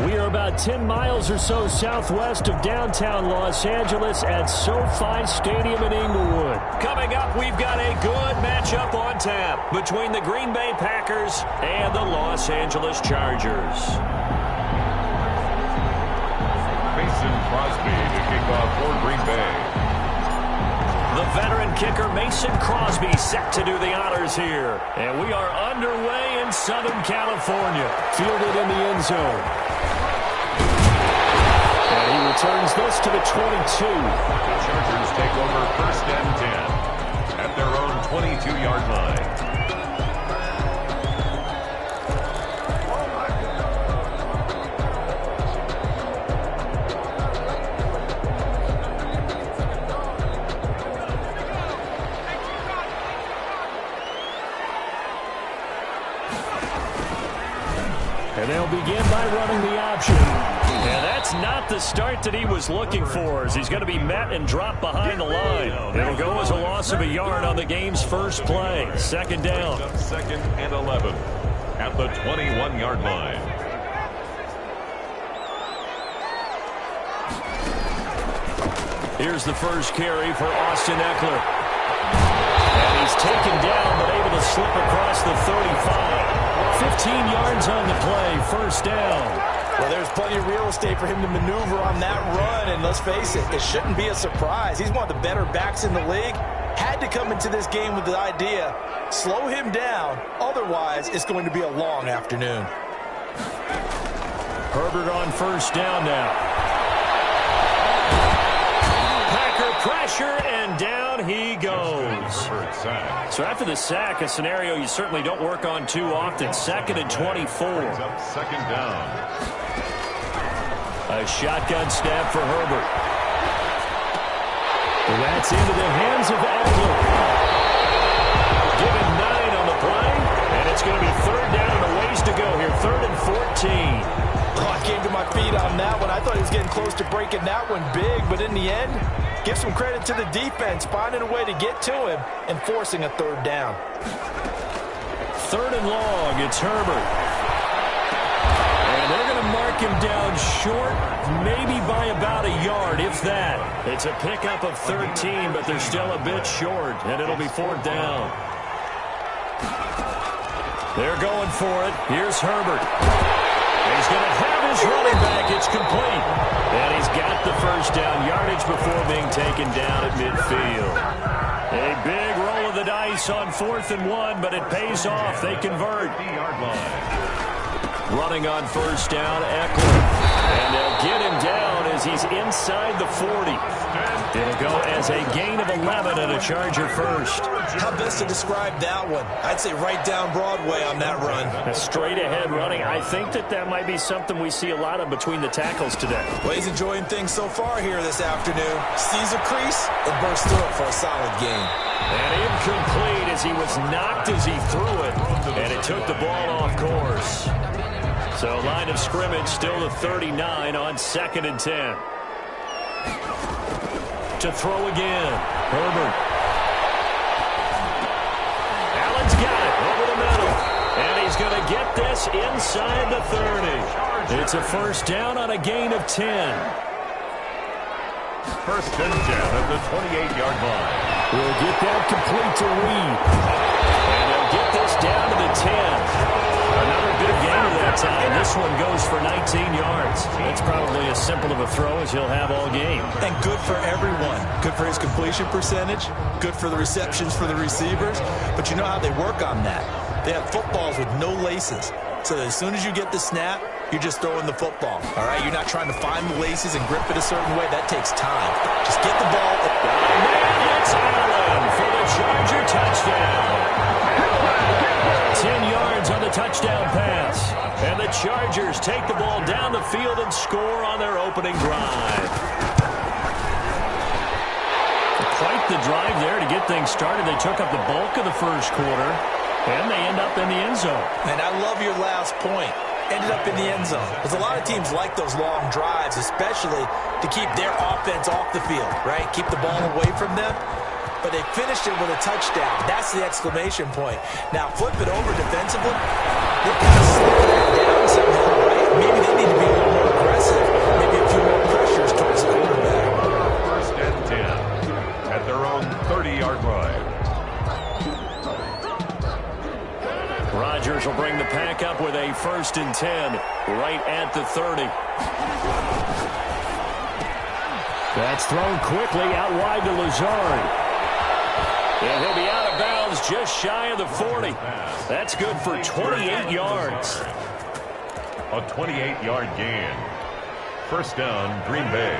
We are about 10 miles or so southwest of downtown Los Angeles at SoFi Stadium in Inglewood. Coming up, we've got a good matchup on tap between the Green Bay Packers and the Los Angeles Chargers. Mason Crosby to kick off for Green Bay. The veteran kicker Mason Crosby set to do the honors here. And we are underway in Southern California. Fielded in the end zone. And he returns this to the 22. The Chargers take over 1st and 10 at their own 22-yard line. And they'll begin by running the option. And that's not the start that he was looking for, as he's going to be met and dropped behind the line. It'll go as a loss of a yard on the game's first play. Second down. 2nd and 11 at the 21-yard line. Here's the first carry for Austin Eckler. And he's taken down, but able to slip across the 35. 15 yards on the play, first down. Well, there's plenty of real estate for him to maneuver on that run, and let's face it, it shouldn't be a surprise. He's one of the better backs in the league. Had to come into this game with the idea, slow him down, otherwise it's going to be a long afternoon. Herbert on first down now. Packer pressure, and down he goes. So after the sack, a scenario you certainly don't work on too often. 2nd and 24. Up 2nd down. A shotgun snap for Herbert. And that's into the hands of Eckler. Given 9 on the play, and it's going to be 3rd down and a ways to go here. 3rd and 14. Oh, I came to my feet on that one. I thought he was getting close to breaking that one big, but in the end, give some credit to the defense, finding a way to get to him and forcing a 3rd down. 3rd and long, it's Herbert. And they're going to mark him down short, maybe by about a yard, if that. It's a pickup of 13, but they're still a bit short, and it'll be 4th down. They're going for it. Here's Herbert. He's going to have his running back. It's complete. And he's got the first down yardage before being taken down at midfield. A big roll of the dice on 4th and 1, but it pays off. They convert. Running on first down, Eckler. And they'll get him down as he's inside the 40. It'll go as a gain of 11 and a Charger first. How best to describe that one? I'd say right down Broadway on that run. A straight ahead running. I think that might be something we see a lot of between the tackles today. Well, he's enjoying things so far here this afternoon. Sees a crease and bursts through it for a solid gain. And incomplete as he was knocked as he threw it. And it took the ball off course. So line of scrimmage still the 39 on 2nd and 10. To throw again. Herbert. Allen's got it over the middle. And he's going to get this inside the 30. It's a first down on a gain of 10. 1st and 10 at the 28-yard line. We'll get that complete to Reed. And they'll get this down to the 10. Another big gain of that time. This one goes for 19 yards. It's probably as simple of a throw as he'll have all game. And good for everyone. Good for his completion percentage. Good for the receptions for the receivers. But you know how they work on that. They have footballs with no laces. So that as soon as you get the snap, you're just throwing the football. All right? You're not trying to find the laces and grip it a certain way. That takes time. Just get the ball. And it's Allen for the Charger touchdown. 10 yards on the touchdown pass. And the Chargers take the ball down the field and score on their opening drive. Quite the drive there to get things started. They took up the bulk of the first quarter, and they end up in the end zone. And I love your last point. Ended up in the end zone. Because a lot of teams like those long drives, especially to keep their offense off the field, right? Keep the ball away from them. But they finished it with a touchdown. That's the exclamation point. Now, flip it over defensively. They kind of slow that down somehow, right? Maybe they need to be a little back up with a 1st and 10 right at the 30. That's thrown quickly out wide to Lazard. And he'll be out of bounds just shy of the 40. That's good for 28 yards. A 28-yard gain. 1st down, Green Bay.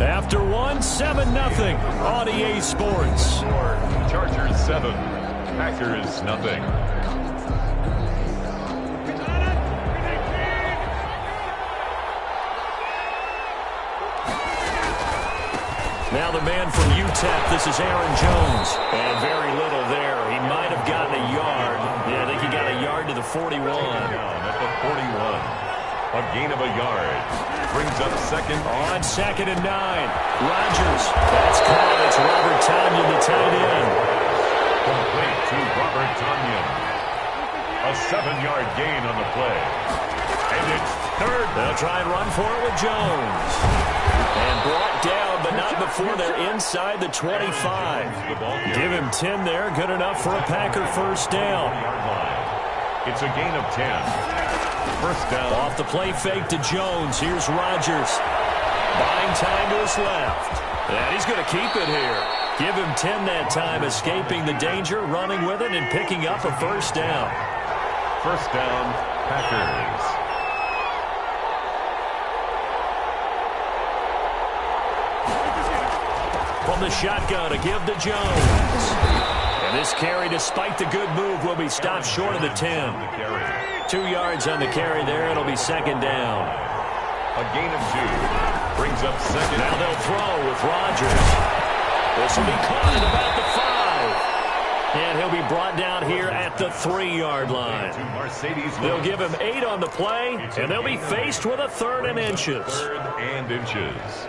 After one, 7-0 on EA Sports. Chargers 7, Packers nothing. Now the man from UTEP, this is Aaron Jones. And very little there. He might have gotten a yard. Yeah, I think he got a yard to the 41. Down at the 41. A gain of a yard. Brings up 2nd. On 2nd and 9. Rodgers. That's caught. It's Robert Tonyan, the tight end. Complete to Robert Tonyan. A 7-yard gain on the play. And it's 3rd. They'll try and run for it with Jones. And brought down, but not before they're inside the 25. Give him 10 there. Good enough for a Packer 1st down. It's a gain of 10. 1st down. Off the play fake to Jones. Here's Rodgers. Buying time to his left. And he's going to keep it here. Give him 10 that time, escaping the danger, running with it, and picking up a 1st down. 1st down, Packers. From the shotgun to give to Jones. And this carry, despite the good move, will be stopped short of the 10. 2 yards on the carry there. It'll be 2nd down. A gain of 2. Brings up 2nd. Now they'll throw with Rodgers. This will be caught at about the 5. And he'll be brought down here at the 3-yard line. They'll give him 8 on the play, and they'll be faced with a 3rd and inches. 3rd and inches.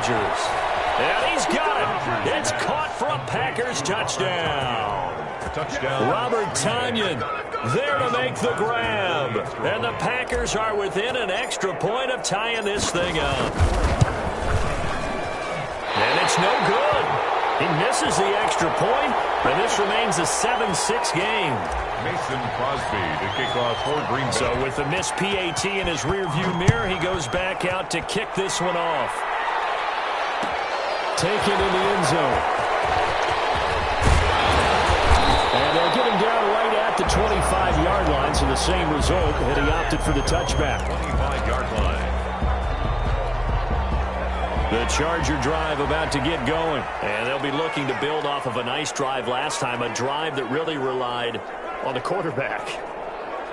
And he's got it. It's caught for a Packers touchdown. Robert Tonyan there to make the grab. And the Packers are within an extra point of tying this thing up. And it's no good. He misses the extra point, and this remains a 7-6 game. Mason Crosby to kick off for Green Bay. So with the missed PAT in his rearview mirror, he goes back out to kick this one off. Taken in the end zone. And they'll get him down right at the 25-yard line, so the same result, and he opted for the touchback. 25-yard line. The Charger drive about to get going, and they'll be looking to build off of a nice drive last time, a drive that really relied on the quarterback.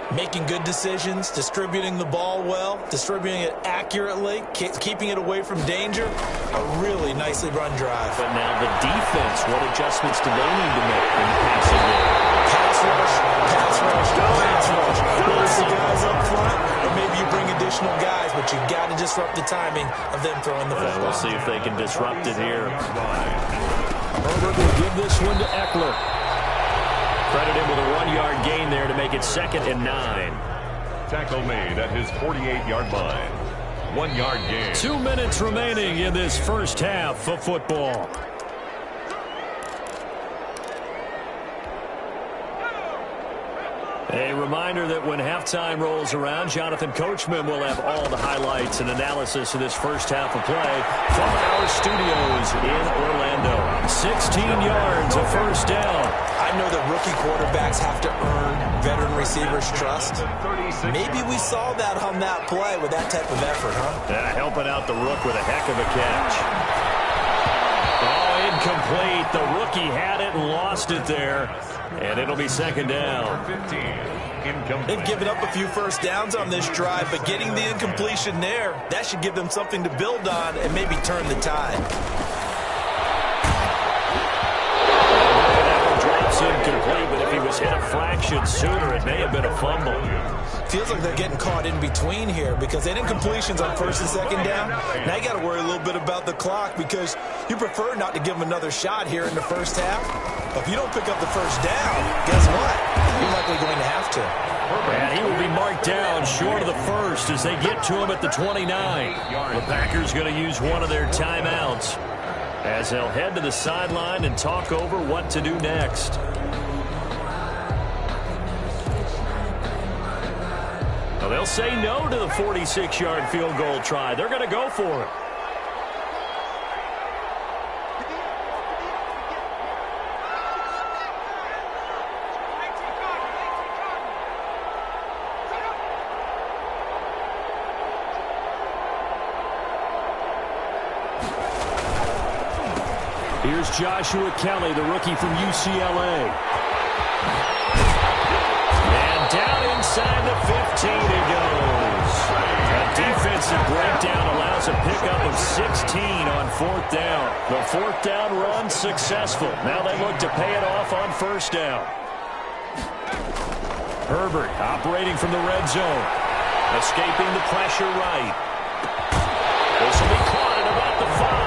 Making good decisions, distributing the ball well, distributing it accurately, keeping it away from danger. A really nicely run drive. But now the defense, what adjustments do they need to make in the passing game? Pass rush, pass rush, pass rush. Whether it's the guys up front, or maybe you bring additional guys, but you got to disrupt the timing of them throwing the football. We'll see if they can disrupt it here. Herbert will give this one to Eckler. Credit him with a 1-yard gain there to make it 2nd and 9. Tackle made at his 48-yard line. 1-yard gain. 2 minutes remaining in this first half of football. A reminder that when halftime rolls around, Jonathan Coachman will have all the highlights and analysis of this first half of play from our studios in Orlando. 16 yards, a 1st down. I know that rookie quarterbacks have to earn veteran receivers' trust. Maybe we saw that on that play with that type of effort, huh? Helping out the rook with a heck of a catch. Oh, incomplete. The rookie had it and lost it there. And it'll be 2nd down. They've given up a few first downs on this drive, but getting the incompletion there, that should give them something to build on and maybe turn the tide. Drops incomplete, but if he was hit a fraction sooner, it may have been a fumble. Feels like they're getting caught in between here because they had incompletions on 1st and 2nd down. Now you got to worry a little bit about the clock because You prefer not to give them another shot here in the first half. But if you don't pick up the first down, guess what? You're likely going to have to. And he will be marked down short of the first as they get to him at the 29. The Packers going to use one of their timeouts as they'll head to the sideline and talk over what to do next. Well, they'll say no to the 46-yard field goal try. They're going to go for it. Here's Joshua Kelly, the rookie from UCLA. And down inside the 15 he goes. A defensive breakdown allows a pickup of 16 on fourth down. The fourth down run successful. Now they look to pay it off on first down. Herbert operating from the red zone. Escaping the pressure right. This will be caught at about the 5.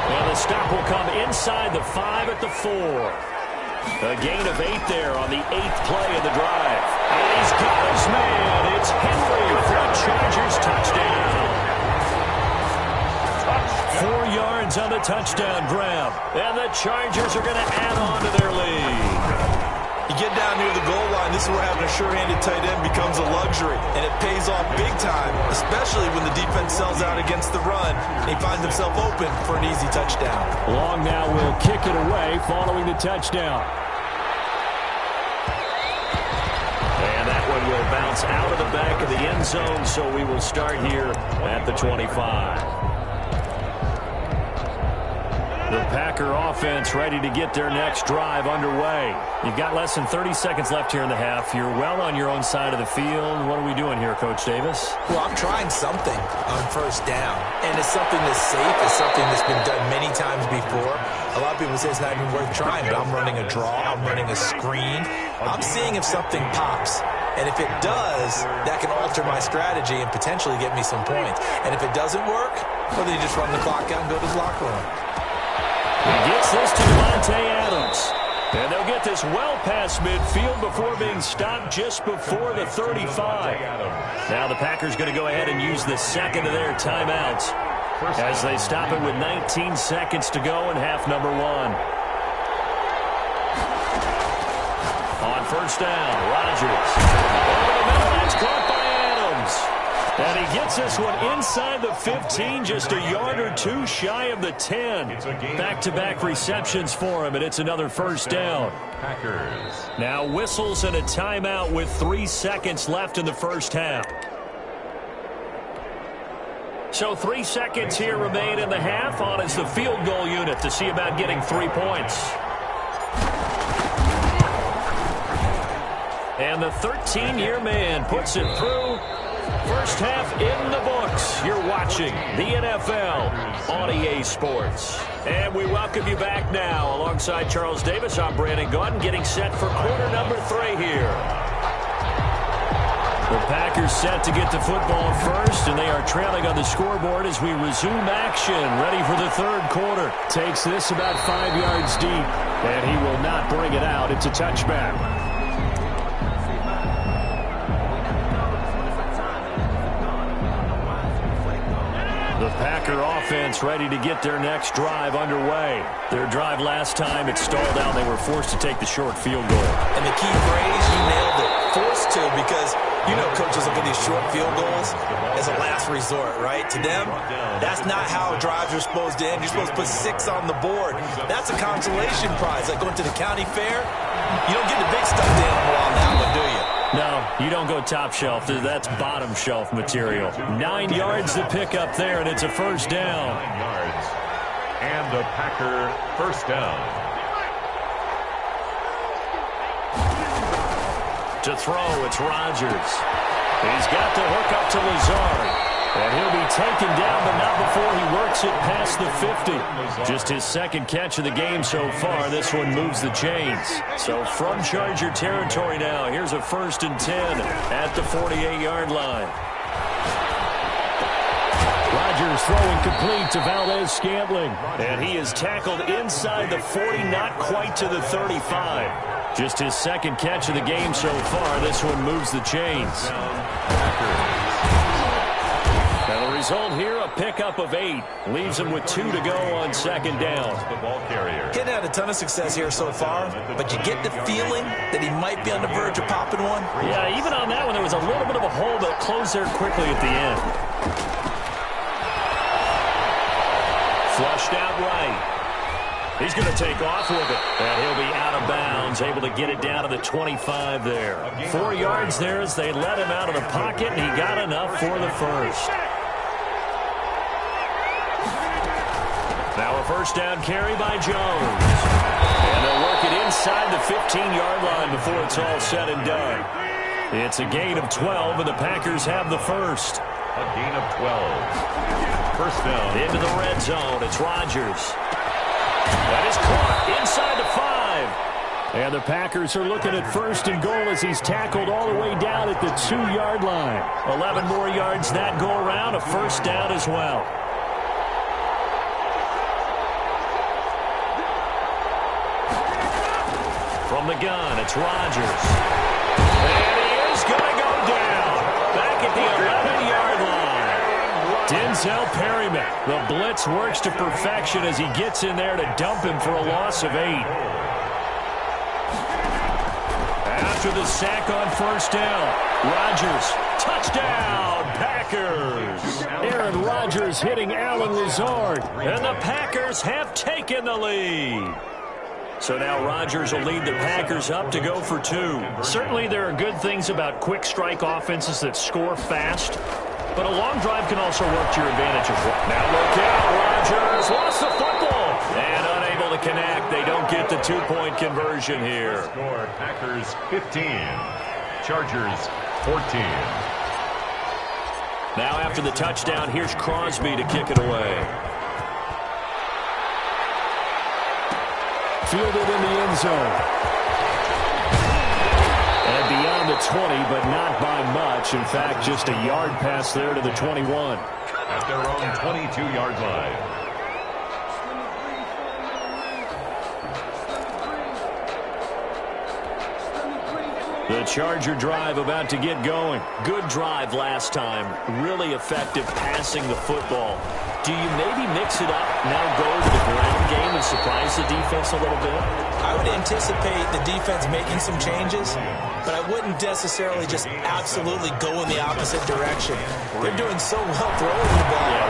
And the stop will come inside the 5 at the 4. A gain of 8 there on the 8th play of the drive. And he's got his man. It's Henry for a Chargers touchdown. 4 yards on the touchdown grab. And the Chargers are going to add on to their lead. You get down near the goal line, this is where having a sure-handed tight end becomes a luxury. And it pays off big time, especially when the defense sells out against the run. And he finds himself open for an easy touchdown. Long now will kick it away following the touchdown. And that one will bounce out of the back of the end zone, so we will start here at the 25. The Packer offense ready to get their next drive underway. You've got less than 30 seconds left here in the half. You're well on your own side of the field. What are we doing here, Coach Davis? Well, I'm trying something on first down. And it's something that's safe. It's something that's been done many times before. A lot of people say it's not even worth trying, but I'm running a draw. I'm running a screen. I'm seeing if something pops. And if it does, that can alter my strategy and potentially get me some points. And if it doesn't work, well, then you just run the clock out and go to the locker room. He gets this to Devontae Adams. And they'll get this well past midfield before being stopped just before the 35. Now the Packers going to go ahead and use the second of their timeouts as they stop it with 19 seconds to go in half number 1. On first down, Rodgers. Over the middle, that's caught by Adams. And he gets this one inside the 15, just a yard or two shy of the 10. Back-to-back receptions for him, and it's another first down. Packers. Now whistles and a timeout with 3 seconds left in the first half. So 3 seconds here remain in the half. On is the field goal unit to see about getting 3 points. And the 13-year man puts it through. First half in the books. You're watching the NFL on EA Sports. And we welcome you back now. Alongside Charles Davis, I'm Brandon Gaudin, getting set for quarter number 3 here. The Packers set to get the football first, and they are trailing on the scoreboard as we resume action. Ready for the third quarter. Takes this about 5 yards deep, and he will not bring it out. It's a touchback. The Packer offense ready to get their next drive underway. Their drive last time, it stalled out. They were forced to take the short field goal. And the key phrase, you nailed it, forced to, because you know coaches look at these short field goals as a last resort, right? To them, that's not how drives are supposed to end. You're supposed to put 6 on the board. That's a consolation prize. Like going to the county fair, you don't get the big stuffed animal on that one, do you? No, you don't go top shelf. That's bottom shelf material. 9 yards to pick up there, and it's a first down. 9 yards. And the Packer first down. To throw, it's Rodgers. He's got the hook up to Lazard. And he'll be taken down, but not before he works it past the 50. Just his second catch of the game so far. This one moves the chains. So from Charger territory now, here's a 1st and 10 at the 48-yard line. Rodgers throwing complete to Valdez-Scantling. And he is tackled inside the 40, not quite to the 35. Just his second catch of the game so far. This one moves the chains. And the result here, a pickup of 8. Leaves him with 2 to go on second down. The ball carrier. He's had a ton of success here so far, but you get the feeling that he might be on the verge of popping one. Yeah, even on that one, there was a little bit of a hole, but it closed there quickly at the end. Flushed out right. He's going to take off with it. And he'll be out of bounds, able to get it down to the 25 there. 4 yards there as they let him out of the pocket, and he got enough for the first. Now a first down carry by Jones. And they'll work it inside the 15-yard line before it's all said and done. It's a gain of 12, and the Packers have the first. A gain of 12. First down. Into the red zone. It's Rodgers. That is caught inside the 5. And the Packers are looking at first and goal as he's tackled all the way down at the 2-yard line. 11 more yards that go around, a first down as well. From the gun, it's Rodgers. And he is going to go down. Back at the 11-yard line. Denzel Perryman. The blitz works to perfection as he gets in there to dump him for a loss of 8. After the sack on first down, Rodgers, touchdown, Packers. Aaron Rodgers hitting Allen Lazard, and the Packers have taken the lead. So now Rodgers will lead the Packers up to go for 2. Certainly there are good things about quick strike offenses that score fast, but a long drive can also work to your advantage as well. Now look out, Rodgers lost the football and unable to connect. They don't get the 2-point conversion here. Score Packers 15, Chargers 14. Now after the touchdown, here's Crosby to kick it away. Fielded in the end zone. And beyond the 20, but not by much. In fact, just a yard pass there to the 21. At their own 22-yard line. The Charger drive about to get going. Good drive last time. Really effective passing the football. Do you maybe mix it up, now go to the ground game and surprise the defense a little bit? I would anticipate the defense making some changes, but I wouldn't necessarily just absolutely go in the opposite direction. They're doing so well throwing the ball.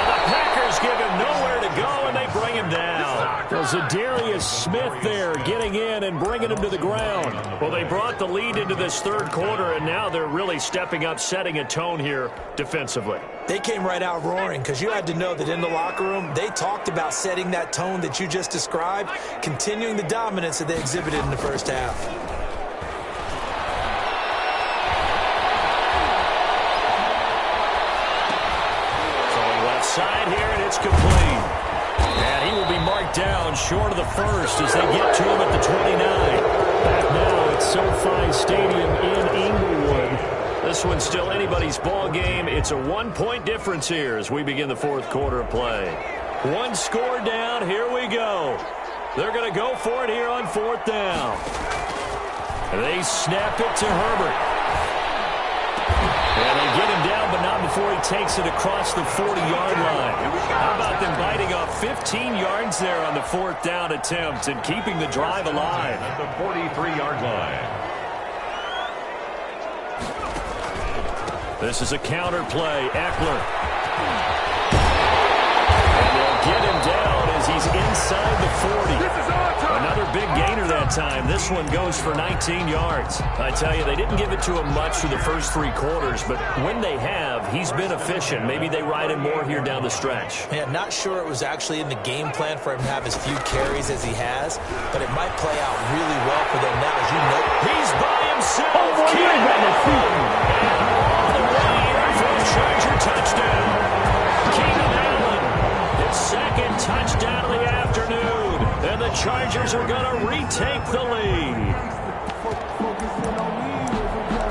And the Packers give him nowhere to go, and they bring him down. Well, Zadarius Smith there getting in and bringing him to the ground. Well, they brought the lead into this third quarter, and now they're really stepping up, setting a tone here defensively. They came right out roaring because you had to know that in the locker room, they talked about setting that tone that you just described, continuing the dominance that they exhibited in the first half. Throwing left side here, and it's complete. And he will be marked down short of the first as they get to him at the 29. Back now at SoFi Stadium in Inglewood. This one's still anybody's ball game. It's a 1-point difference here as we begin the fourth quarter of play. 1 score down. Here we go. They're going to go for it here on fourth down. They snap it to Herbert. And they get him down, but not before he takes it across the 40-yard line. How about them biting off 15 yards there on the fourth down attempt and keeping the drive alive? At the 43-yard line. This is a counter play. Eckler. And they'll get him down as he's inside the 40. Another big gainer that time. This one goes for 19 yards. I tell you, they didn't give it to him much through the first 3 quarters, but when they have, he's been efficient. Maybe they ride him more here down the stretch. Yeah, not sure it was actually in the game plan for him to have as few carries as he has, but it might play out really well for them now, as you know. He's by himself. Keenan Allen. All the way here for a Charger touchdown. Keenan Allen, his second touchdown of the afternoon. And the Chargers are going to retake the lead.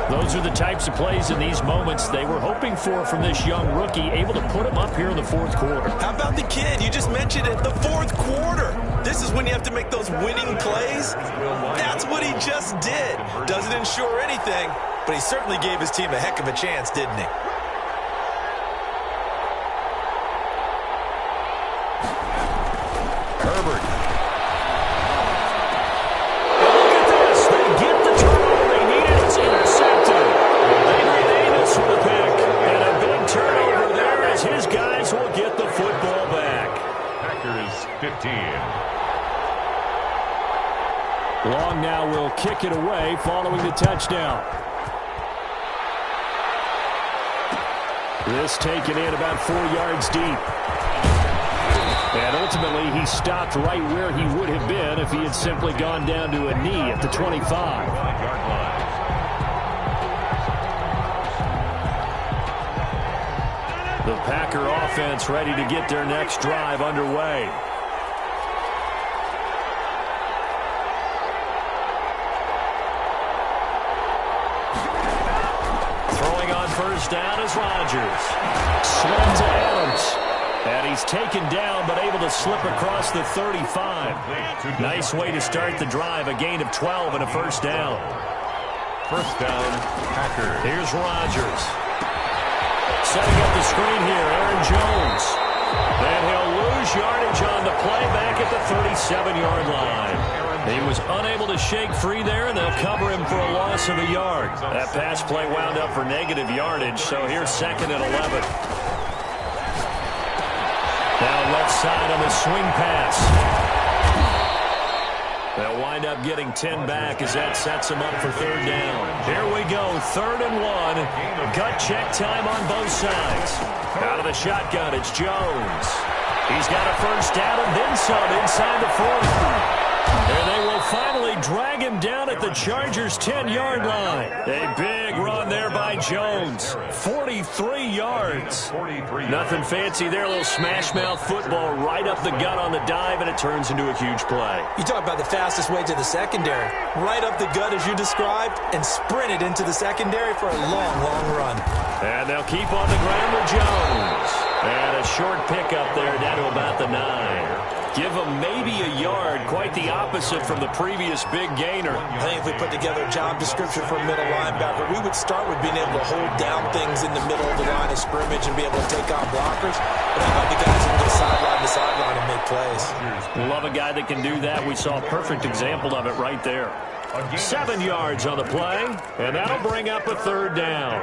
Those are the types of plays in these moments they were hoping for from this young rookie, able to put him up here in the fourth quarter. How about the kid? You just mentioned it, the fourth quarter. This is when you have to make those winning plays. That's what he just did. Doesn't ensure anything, but he certainly gave his team a heck of a chance, didn't he? Herbert. Look at this. They get the turnover they needed. It's intercepted. They made this with a pick. And a big turnover there as his guys will get the football back. Packers 15. Long now will kick it away following the touchdown. This taken in about 4 yards deep. And ultimately, he stopped right where he would have been if he had simply gone down to a knee at the 25. The Packer offense ready to get their next drive underway. Throwing on first down is Rodgers. Swing to Adams. And he's taken down, but able to slip across the 35. Nice way to start the drive. A gain of 12 and a first down. First down, Packers. Here's Rodgers. Setting up the screen here, Aaron Jones. And he'll lose yardage on the play back at the 37-yard line. He was unable to shake free there, and they'll cover him for a loss of a yard. That pass play wound up for negative yardage, so here's second and 11. Now left side on the swing pass. They'll wind up getting 10 back as that sets them up for third down. Here we go, 3rd and 1. Gut check time on both sides. Out of the shotgun, it's Jones. He's got a first down and then some inside the 40. And they will finally drag him down at the Chargers' 10-yard line. A big run there by Jones. 43 yards. Nothing fancy there. A little smash-mouth football right up the gut on the dive, and it turns into a huge play. You talk about the fastest way to the secondary. Right up the gut as you described and sprinted into the secondary for a long, long run. And they'll keep on the ground with Jones. And a short pickup there down to about the 9. Give him maybe a yard, quite the opposite from the previous big gainer. I think if we put together a job description for a middle linebacker, we would start with being able to hold down things in the middle of the line of scrimmage and be able to take on blockers. But how about the guys who can go sideline to sideline and make plays? Love a guy that can do that. We saw a perfect example of it right there. 7 yards on the play, and that'll bring up a third down.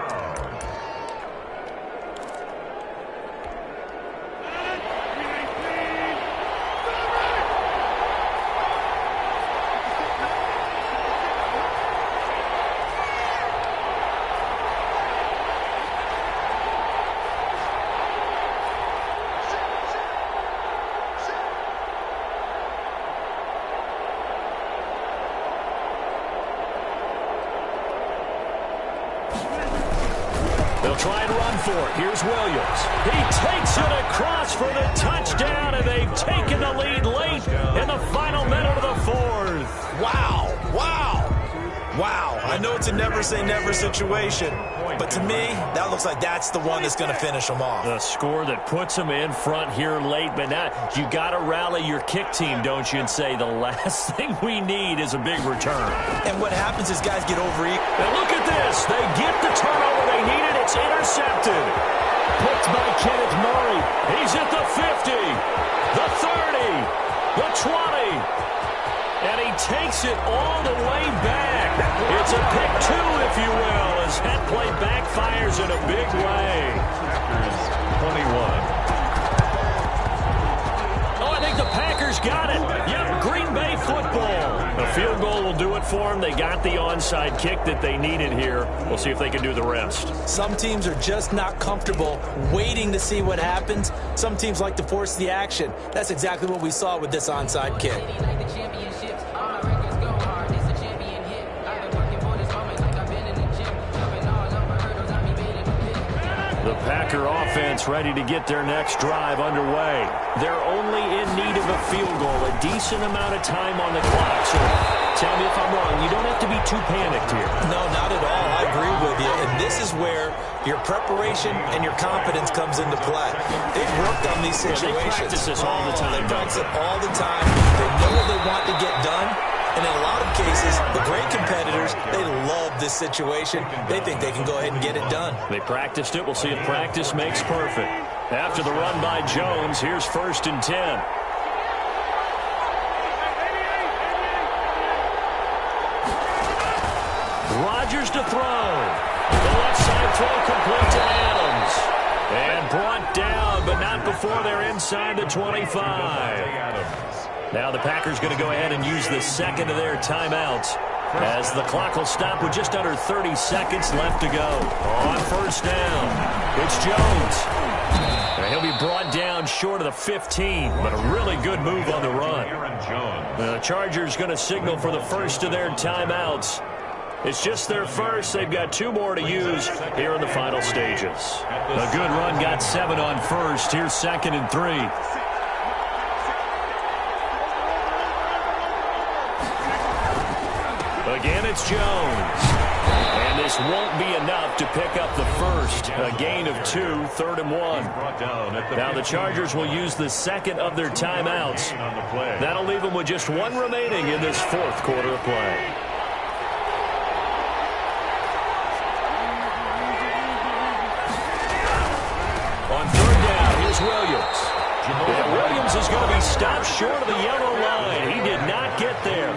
Try and run for it. Here's Williams. He takes it across for the touchdown, and they've taken the lead late in the final minute of the 4th. Wow. Wow. Wow. I know it's a never-say-never situation, but to me, that looks like that's the one that's going to finish them off. The score that puts them in front here late, but now you got to rally your kick team, don't you, and say the last thing we need is a big return. And what happens is guys get overeager. And look at this. They get the turnover they needed. It's intercepted. Picked by Kenneth Murray. He's at the 50, the 30, the 20. And he takes it all the way back. It's a pick 2, if you will, as that play backfires in a big way. Packers 21. Oh, I think the Packers got it. Yep, Green Bay football. A field goal will do it for them. They got the onside kick that they needed here. We'll see if they can do the rest. Some teams are just not comfortable waiting to see what happens. Some teams like to force the action. That's exactly what we saw with this onside kick. The Packer offense ready to get their next drive underway. They're only in need of a field goal, a decent amount of time on the clock. So Tell me if I'm wrong. You don't have to be too panicked here. No, not at all. I agree with you. And this is where your preparation and your confidence comes into play. They've worked on these situations. Yeah, they practice this all the time. They practice it all the time. They know what they want to get done. And in a lot of cases, the great competitors, they love this situation. They think they can go ahead and get it done. They practiced it. We'll see if practice makes perfect. After the run by Jones, here's 1st and 10. Rodgers to throw. The left side throw complete to Adams. And brought down, but not before they're inside the 25. Now the Packers going to go ahead and use the second of their timeouts as the clock will stop with just under 30 seconds left to go. On 1st down, it's Jones. And he'll be brought down short of the 15, but a really good move on the run. The Chargers going to signal for the first of their timeouts. It's just their first. They've got 2 more to use here in the final stages. A good run got 7 on 1st. Here's 2nd and 3. Again, it's Jones. And this won't be enough to pick up the first. A gain of 2, 3rd and 1. Now the Chargers will use the second of their timeouts. That'll leave them with just 1 remaining in this 4th quarter of play. On 3rd down, here's Williams. And Williams is going to be stopped short of the yellow line. He did not get there.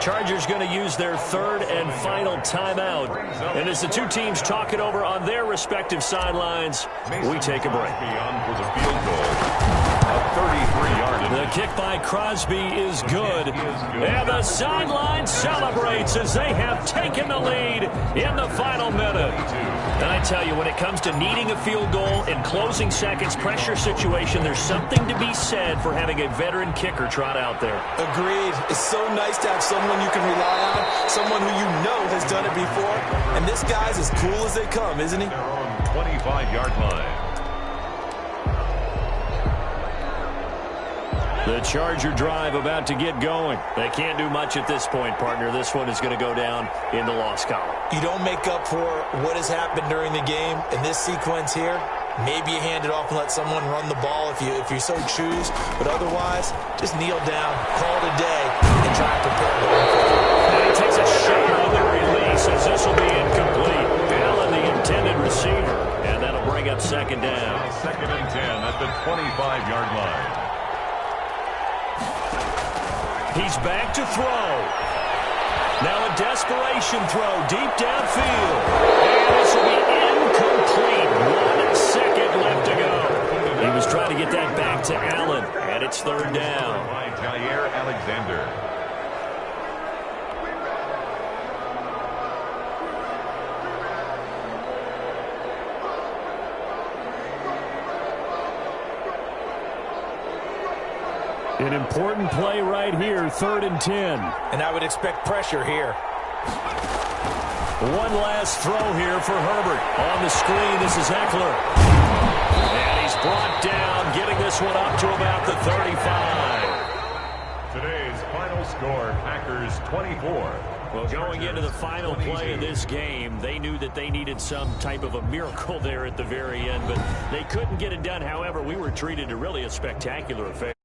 Chargers going to use their 3rd and final timeout. And as the 2 teams talk it over on their respective sidelines, we take a break. The kick by Crosby is good. And the sideline celebrates as they have taken the lead in the final minute. And I tell you, when it comes to needing a field goal in closing seconds, pressure situation, there's something to be said for having a veteran kicker trot out there. Agreed. It's so nice to have someone you can rely on, someone who you know has done it before. And this guy's as cool as they come, isn't he? Their own 25-yard line. The Charger drive about to get going. They can't do much at this point, partner. This one is going to go down in the loss column. You don't make up for what has happened during the game in this sequence here. Maybe you hand it off and let someone run the ball if you so choose. But otherwise, just kneel down, call it a day, and try and prepare going forward. And he takes a shot on the release as this will be incomplete. Allen, the intended receiver. And that'll bring up 2nd down. 2nd and 10 at the 25-yard line. He's back to throw. Now a desperation throw deep downfield. And this will be incomplete. 1 second left to go. He was trying to get that back to Allen. And it's 3rd down. By Jair Alexander. An important play right here, 3rd and 10. And I would expect pressure here. One last throw here for Herbert. On the screen, this is Eckler. And he's brought down, getting this one up to about the 35. Today's final score, Packers 24. Well, going into the final play of this game, they knew that they needed some type of a miracle there at the very end, but they couldn't get it done. However, we were treated to really a spectacular affair.